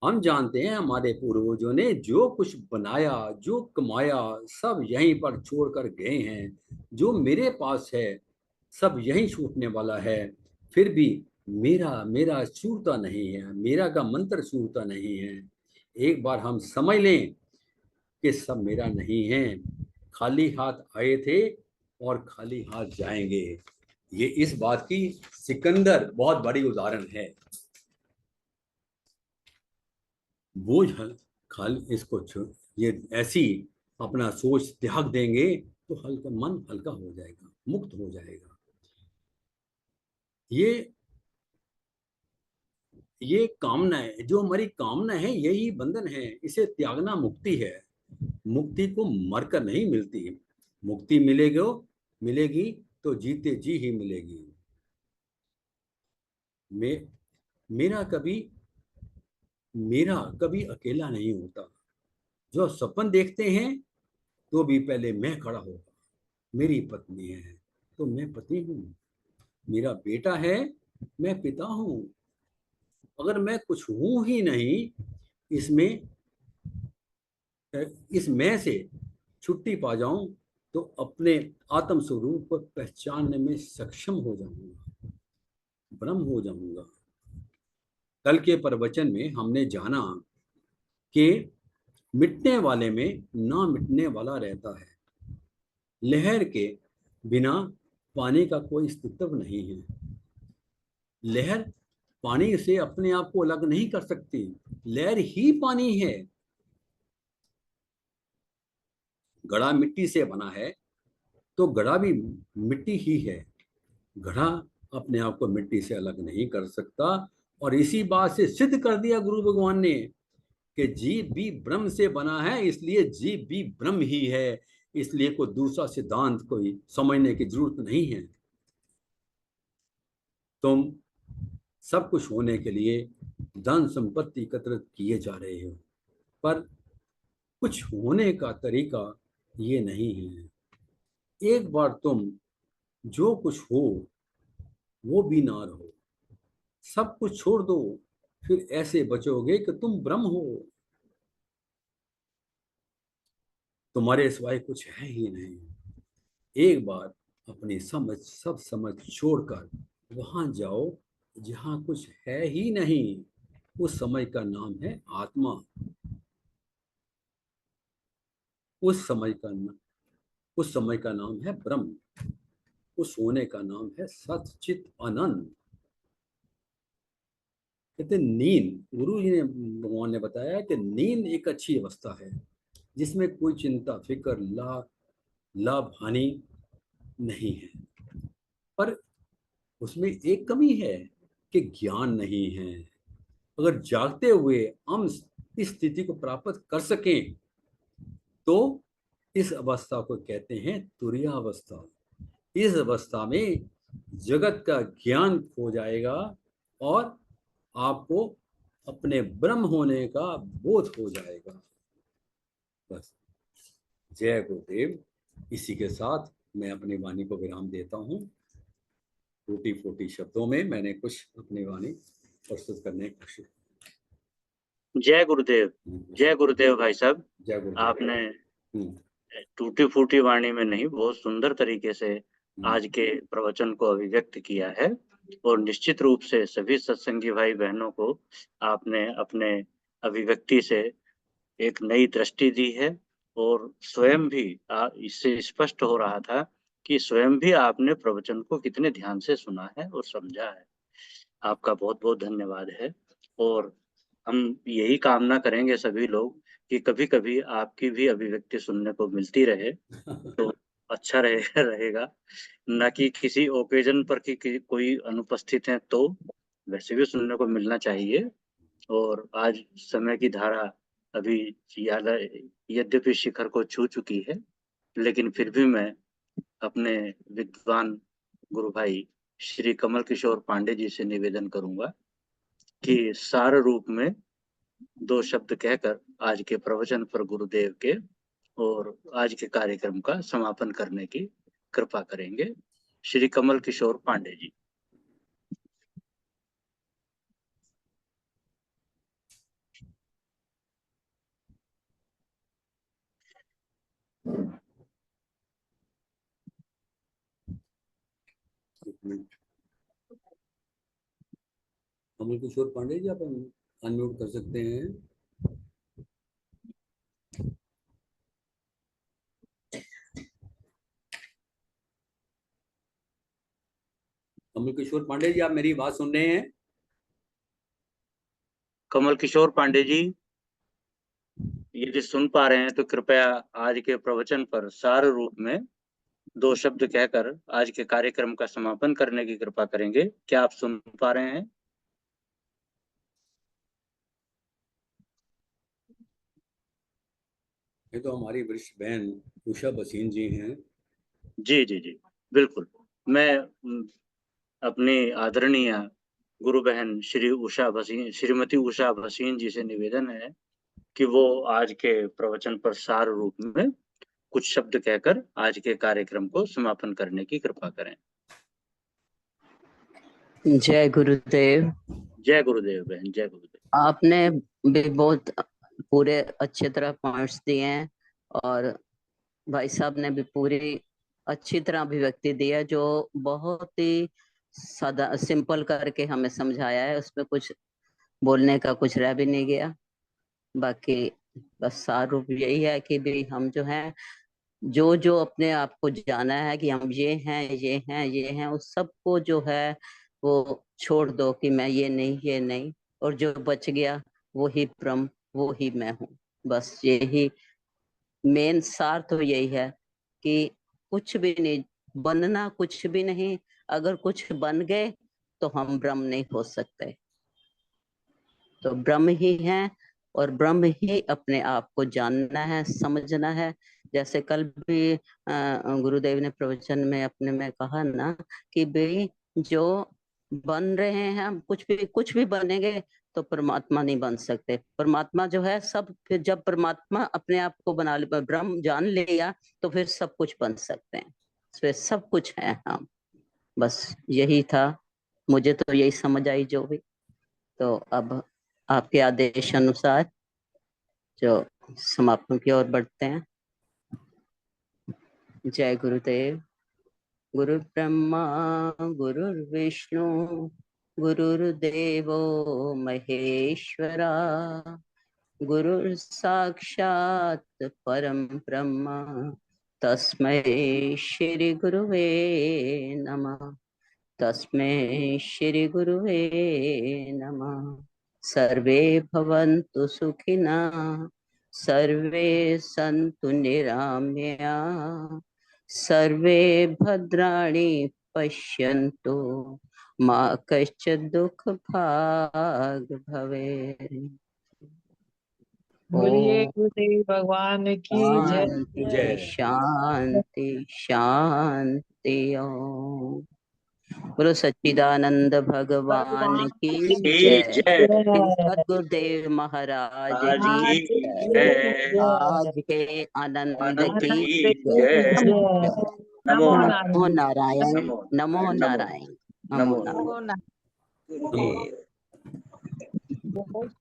हम जानते हैं हमारे पूर्वजों ने जो कुछ बनाया जो कमाया सब यहीं पर छोड़कर गए हैं। जो मेरे पास है सब यहीं छूटने वाला है, फिर भी मेरा मेरा छूटता नहीं है, मेरा का मंत्र छूटता नहीं है। एक बार हम समझ लें कि सब मेरा नहीं है, खाली हाथ आए थे और खाली हाथ जाएंगे। ये इस बात की सिकंदर बहुत बड़ी उदाहरण है। बोझ खाली इसको ये ऐसी अपना सोच त्याग देंगे तो हल्का मन हल्का हो जाएगा, मुक्त हो जाएगा। ये कामना है, जो हमारी कामना है यही बंधन है, इसे त्यागना मुक्ति है। मुक्ति को मरकर नहीं मिलती, मुक्ति मिलेगी तो जीते जी ही मिलेगी। मेरा कभी अकेला नहीं होता। जो सपन देखते हैं तो भी पहले मैं खड़ा होगा। मेरी पत्नी है तो मैं पति हूं, मेरा बेटा है मैं पिता हूं। अगर मैं कुछ हूं ही नहीं, इस मैं से छुट्टी पा जाऊं तो अपने आत्म स्वरूप को पहचानने में सक्षम हो जाऊंगा, ब्रह्म हो जाऊंगा। कल के प्रवचन में हमने जाना कि मिटने वाले में ना मिटने वाला रहता है। लहर के बिना पानी का कोई अस्तित्व नहीं है। लहर पानी से अपने आप को अलग नहीं कर सकती, लहर ही पानी है। घड़ा मिट्टी से बना है तो घड़ा भी मिट्टी ही है। घड़ा अपने आप को मिट्टी से अलग नहीं कर सकता, और इसी बात से सिद्ध कर दिया गुरु भगवान ने कि जीव भी ब्रह्म से बना है, इसलिए जीव भी ब्रह्म ही है। इसलिए कोई दूसरा सिद्धांत कोई समझने की जरूरत नहीं है। तुम सब कुछ होने के लिए धन संपत्ति एकत्रित किए जा रहे हो, पर कुछ होने का तरीका ये नहीं है। एक बार तुम जो कुछ हो वो भी ना रहो, सब कुछ छोड़ दो, फिर ऐसे बचोगे कि तुम ब्रह्म हो। तुम्हारे सिवाय कुछ है ही नहीं। एक बार अपनी सब समझ छोड़कर वहां जाओ जहां कुछ है ही नहीं। उस समय का नाम है आत्मा। उस समय का नाम उस समय का नाम है ब्रह्म, उस होने का नाम है सत चित आनंद। कहते नींद, गुरु जी ने, भगवान ने बताया कि नींद एक अच्छी अवस्था है जिसमें कोई चिंता फिक्र लाभ हानि नहीं है, पर उसमें एक कमी है कि ज्ञान नहीं है। अगर जागते हुए हम इस स्थिति को प्राप्त कर सकें तो इस अवस्था को कहते हैं तुरीयावस्था। इस अवस्था में जगत का ज्ञान खो जाएगा और आपको अपने ब्रह्म होने का बोध हो जाएगा। बस, जय गुरुदेव। इसी के साथ मैं अपनी वाणी को विराम देता हूँ। टूटी फूटी शब्दों में मैंने कुछ अपनी वाणी प्रस्तुत करने की कोशिश। जय गुरुदेव, जय गुरुदेव भाई साहब। जय गुरुदेव। आपने टूटी फूटी वाणी में नहीं, बहुत सुंदर तरीके से आज के प्रवचन को अभिव्यक्त किया है और निश्चित रूप से सभी सत्संगी भाई बहनों को आपने अपने अभिव्यक्ति से एक नई दृष्टि दी है और स्वयं भी इससे स्पष्ट हो रहा था कि स्वयं भी आपने प्रवचन को कितने ध्यान से सुना है और समझा है। आपका बहुत बहुत धन्यवाद है और हम यही कामना करेंगे सभी लोग कि कभी कभी आपकी भी अभिव्यक्ति सुनने को मिलती रहे तो अच्छा रहेगा। न कि किसी ओकेजन पर कि कोई अनुपस्थित है तो वैसे भी सुनने को मिलना चाहिए। और आज समय की धारा अभी यद्यपि शिखर को छू चुकी है, लेकिन फिर भी मैं अपने विद्वान गुरु भाई श्री कमल किशोर पांडे जी से निवेदन करूंगा कि सार रूप में 2 शब्द कहकर आज के प्रवचन पर गुरुदेव के और आज के कार्यक्रम का समापन करने की कृपा करेंगे। श्री कमल किशोर पांडे जी। कमल किशोर पांडे जी, आप अनम्यूट कर सकते हैं। कमल किशोर पांडे जी, आप मेरी बात सुन रहे हैं? कमल किशोर पांडे जी, यदि सुन पा रहे हैं तो कृपया आज के प्रवचन पर सार रूप में 2 शब्द कहकर आज के कार्यक्रम का समापन करने की कृपा करेंगे। क्या आप सुन पा रहे हैं? ये तो हमारी वरिष्ठ बहन उषा भसीन जी हैं। जी जी जी, बिल्कुल। मैं अपनी आदरणीय गुरु बहन श्रीमती उषा भसीन जी से निवेदन है कि वो आज के प्रवचन पर सार रूप में कुछ शब्द कहकर आज के कार्यक्रम को समापन करने की कृपा करें। जय गुरुदेव। जय गुरुदेव बहन, जय गुरुदेव। आपने भी बहुत पूरे अच्छे तरह पॉइंट्स दिए हैं और भाई साहब ने भी पूरी अच्छी तरह अभिव्यक्ति दी है, जो बहुत ही सादा सिंपल करके हमें समझाया है। उसमें कुछ बोलने का कुछ रह भी नहीं गया। बाकी बस सार रूप यही है कि भी हम जो हैं, जो अपने आप को जाना है कि हम ये हैं ये हैं ये हैं, उस सबको जो है वो छोड़ दो कि मैं ये नहीं, और जो बच गया वो ही ब्रह्म, वो ही मैं हूँ। बस यही मेन सार तो यही है कि कुछ भी नहीं बनना, कुछ भी नहीं। अगर कुछ बन गए तो हम ब्रह्म नहीं हो सकते। तो ब्रह्म ही है और ब्रह्म ही अपने आप को जानना है, समझना है। जैसे कल भी गुरुदेव ने प्रवचन में अपने में कहा ना कि भाई जो बन रहे हैं, हम कुछ भी बनेंगे तो परमात्मा नहीं बन सकते। परमात्मा जो है सब, फिर जब परमात्मा अपने आप को बना ले, ब्रह्म जान लिया, तो फिर सब कुछ बन सकते हैं। फिर सब कुछ है हम। बस यही था, मुझे तो यही समझ आई जो भी। तो अब आपके आदेश अनुसार जो समापन की ओर बढ़ते हैं। जय गुरुदेव। गुरु ब्रह्मा गुरुर्विष्णु गुरुर्देवो महेश्वरा, गुरुर्साक्षात् परम ब्रह्म तस्मै श्री गुरुवे नमः। तस्मै श्री गुरुवे नमः। सर्वे भवन्तु सुखिनः, सर्वे सन्तु निरामया, सर्वे भद्राणि पश्यन्तु, मा कश्चित् दुःखभाग् भवेत्। बोलिए गुरुदेव भगवान की जय। शांति जय। शांति शांति ओम। बोलो सच्चिदानंद भगवान की जय। जय सद्गुरुदेव महाराज आज की की जय। जय आज के आनंद आनंद की की जय। जय। नमो नमो नारायण, नमो नमो नारायण, नमो नमो नारायण। नमो गुरुदेव। बहुत